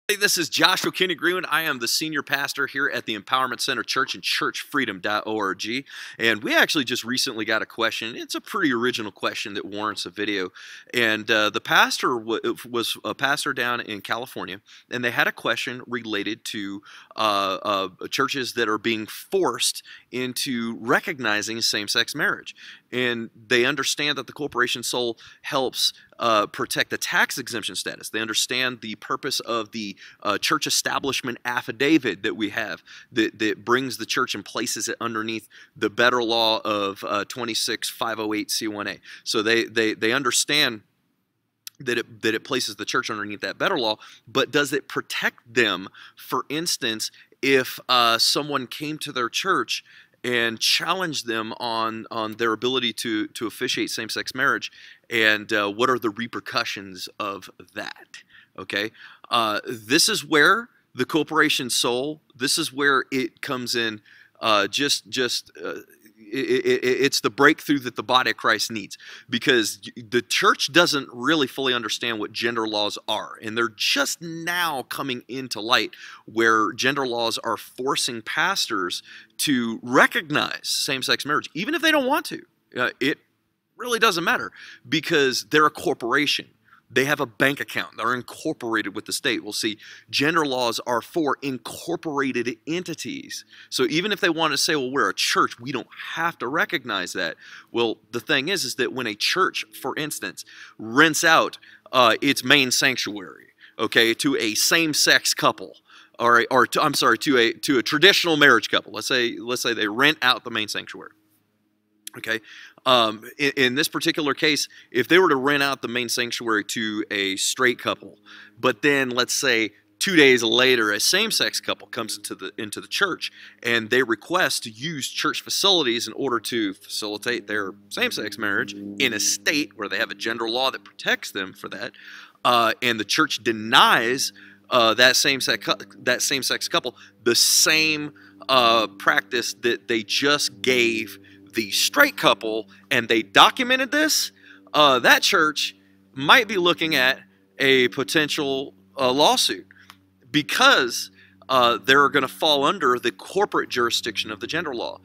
Hey, this is Joshua Kenny Greenwood. I am the senior pastor here at the Empowerment Center Church and churchfreedom.org. And we actually just recently got a question. It's a pretty original question that warrants a video. And the pastor was a pastor down in California, and they had a question related to churches that are being forced into recognizing same-sex marriage. And they understand that the corporation sole helps protect the tax exemption status. They understand the purpose of the church establishment affidavit that we have that brings the church and places it underneath the better law of 26508 C1A. So they understand that it places the church underneath that better law, but does it protect them? For instance, if someone came to their church and challenged them on their ability to officiate same-sex marriage, and what are the repercussions of that? Okay, this is where the corporation sole, this is where it comes in. It's the breakthrough that the body of Christ needs, because the church doesn't really fully understand what gender laws are, and they're just now coming into light, where gender laws are forcing pastors to recognize same-sex marriage, even if they don't want to. It really doesn't matter, because they're a corporation. They have a bank account. They're incorporated with the state. Well, see, gender laws are for incorporated entities. So even if they want to say, well, we're a church, we don't have to recognize that. Well, the thing is that when a church, for instance, rents out its main sanctuary, okay, to a same-sex couple, to a traditional marriage couple. Let's say they rent out the main sanctuary. Okay, in this particular case, if they were to rent out the main sanctuary to a straight couple, but then let's say 2 days later a same-sex couple comes into the church and they request to use church facilities in order to facilitate their same-sex marriage in a state where they have a gender law that protects them for that, and the church denies that same-sex couple the same practice that they just gave the straight couple, and they documented this, that church might be looking at a potential lawsuit, because they're going to fall under the corporate jurisdiction of the gender law,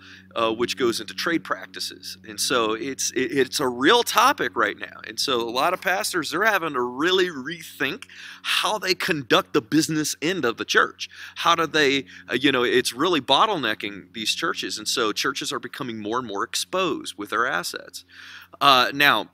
which goes into trade practices. And so it's a real topic right now. And so a lot of pastors, they're having to really rethink how they conduct the business end of the church. How do they, it's really bottlenecking these churches. And so churches are becoming more and more exposed with their assets. Now,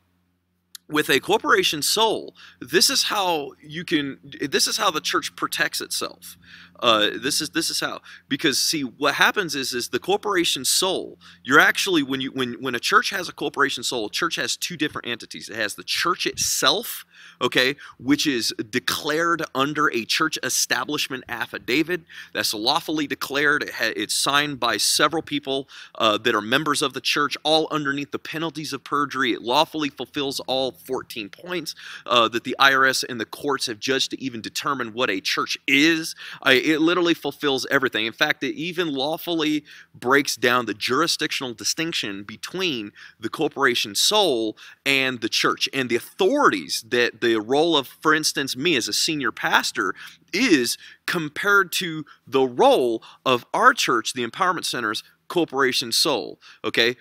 with a corporation sole, this is how the church protects itself. This is how, because see, what happens is the corporation sole, you're actually, when a church has a corporation sole, a church has two different entities. It has the church itself, okay, which is declared under a church establishment affidavit that's lawfully declared. It's signed by several people that are members of the church, all underneath the penalties of perjury. It lawfully fulfills all 14 points that the IRS and the courts have judged to even determine what a church is. It literally fulfills everything. In fact, it even lawfully breaks down the jurisdictional distinction between the corporation sole and the church, and the authorities that the role of, for instance, me as a senior pastor is compared to the role of our church, the Empowerment Center's corporation sole, okay,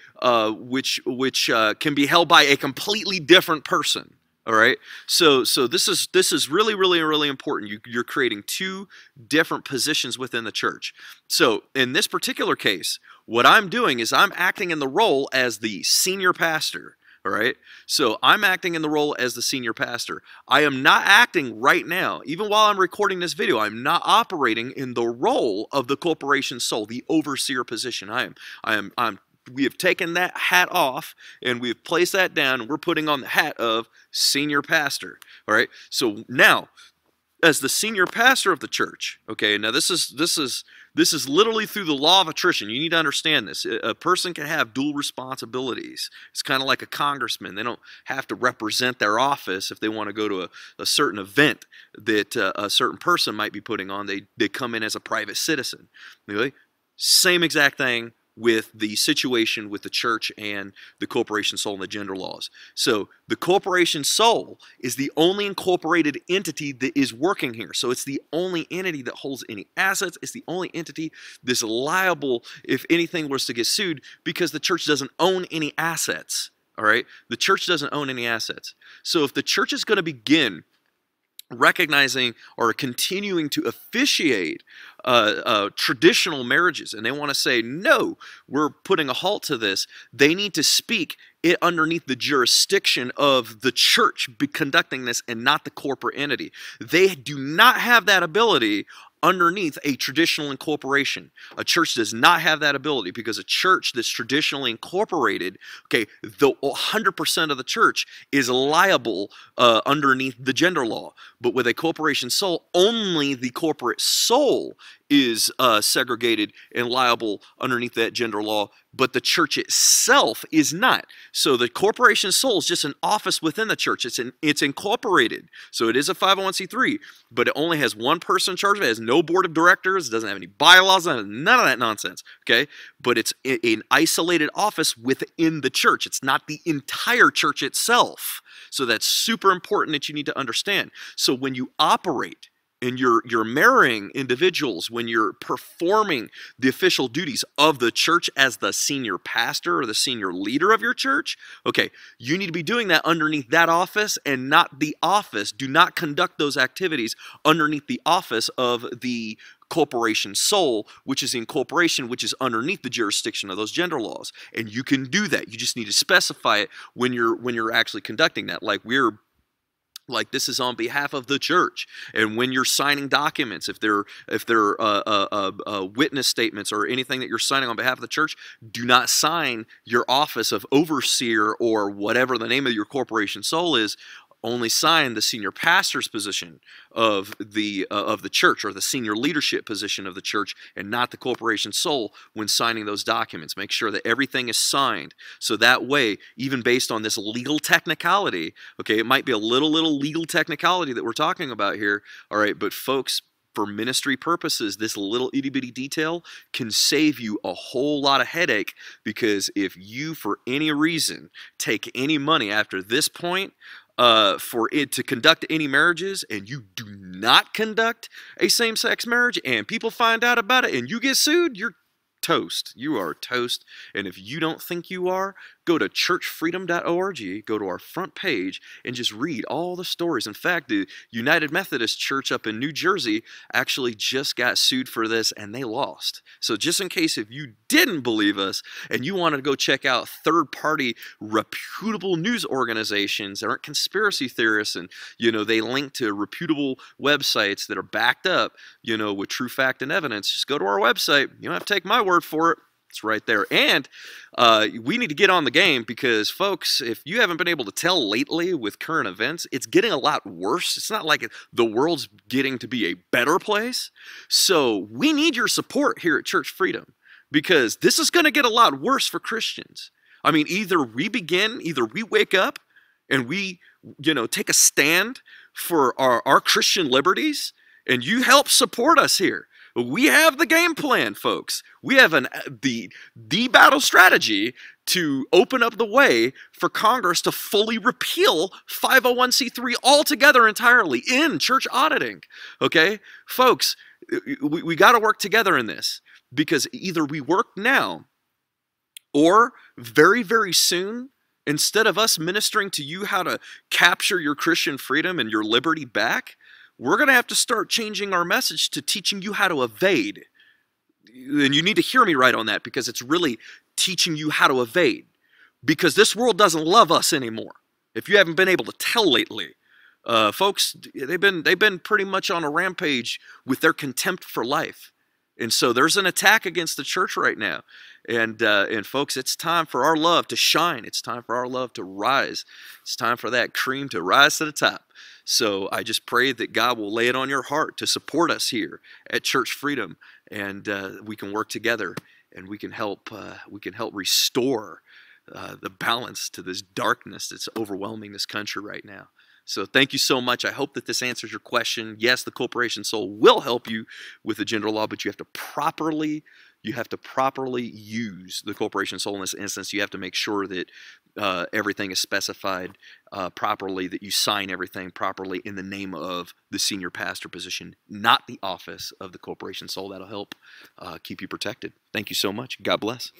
which can be held by a completely different person. All right, so this is really important. You're creating two different positions within the church. So in this particular case, what I'm doing is I'm acting in the role as the senior pastor. All right, so I'm acting in the role as the senior pastor. I am not acting right now, even while I'm recording this video, I'm not operating in the role of the corporation sole, the overseer position. We have taken that hat off and we've placed that down, and we're putting on the hat of senior pastor. All right, so now, as the senior pastor of the church, okay, now this is literally through the law of attrition. You need to understand this. A person can have dual responsibilities. It's kind of like a congressman. They don't have to represent their office if they want to go to a certain event that a certain person might be putting on. They come in as a private citizen. Okay? Same exact thing with the situation with the church and the corporation soul and the gender laws. So the corporation soul is the only incorporated entity that is working here. So it's the only entity that holds any assets. It's the only entity that's liable if anything was to get sued, because the church doesn't own any assets. All right? The church doesn't own any assets. So if the church is going to begin recognizing or continuing to officiate traditional marriages, and they want to say, no, we're putting a halt to this, they need to speak it underneath the jurisdiction of the church be conducting this and not the corporate entity. They do not have that ability underneath a traditional incorporation. A church does not have that ability, because a church that's traditionally incorporated, okay, the 100% of the church is liable underneath the gender law. But with a corporation soul, only the corporate soul is segregated and liable underneath that gender law, but the church itself is not. So the corporation soul is just an office within the church. It's incorporated. So it is a 501c3, but it only has one person in charge of it. It has no board of directors. It doesn't have any bylaws. None of that nonsense. Okay, but it's an isolated office within the church. It's not the entire church itself. So that's super important that you need to understand. So when you operate and you're marrying individuals, when you're performing the official duties of the church as the senior pastor or the senior leader of your church, okay, you need to be doing that underneath that office and not the office. Do not conduct those activities underneath the office of the corporation soul, which is incorporation, which is underneath the jurisdiction of those gender laws. And you can do that. You just need to specify it when you're actually conducting that. Like this is on behalf of the church, and when you're signing documents, if they're witness statements or anything that you're signing on behalf of the church, do not sign your office of overseer or whatever the name of your corporation soul is. Only sign the senior pastor's position of the church, or the senior leadership position of the church, and not the corporation soul when signing those documents. Make sure that everything is signed, so that way, even based on this legal technicality, okay, it might be a little legal technicality that we're talking about here, all right, but folks, for ministry purposes, this little itty-bitty detail can save you a whole lot of headache, because if you, for any reason, take any money after this point, for it to conduct any marriages, and you do not conduct a same-sex marriage, and people find out about it and you get sued, you're toast. You are toast. And if you don't think you are, go to churchfreedom.org, go to our front page, and just read all the stories. In fact, the United Methodist Church up in New Jersey actually just got sued for this, and they lost. So just in case if you didn't believe us and you wanted to go check out third-party reputable news organizations that aren't conspiracy theorists, and they link to reputable websites that are backed up, with true fact and evidence, just go to our website. You don't have to take my word for it. It's right there. And we need to get on the game, because, folks, if you haven't been able to tell lately with current events, it's getting a lot worse. It's not like the world's getting to be a better place. So we need your support here at Church Freedom, because this is going to get a lot worse for Christians. I mean, either we wake up and we, take a stand for our Christian liberties, and you help support us here. We have the game plan, folks. We have the battle strategy to open up the way for Congress to fully repeal 501c3 altogether, entirely, in church auditing. Okay? Folks, we got to work together in this, because either we work now, or very, very soon, instead of us ministering to you how to capture your Christian freedom and your liberty back, we're going to have to start changing our message to teaching you how to evade. And you need to hear me right on that, because it's really teaching you how to evade. Because this world doesn't love us anymore. If you haven't been able to tell lately, folks, they've been pretty much on a rampage with their contempt for life. And so there's an attack against the church right now. And folks, it's time for our love to shine. It's time for our love to rise. It's time for that cream to rise to the top. So I just pray that God will lay it on your heart to support us here at Church Freedom, and we can work together, and we can help restore the balance to this darkness that's overwhelming this country right now. So thank you so much. I hope that this answers your question. Yes, the corporation soul will help you with the gender law, but you have to properly You have to properly use the corporation sole in this instance. You have to make sure that everything is specified properly, that you sign everything properly in the name of the senior pastor position, not the office of the corporation sole. That'll help keep you protected. Thank you so much. God bless.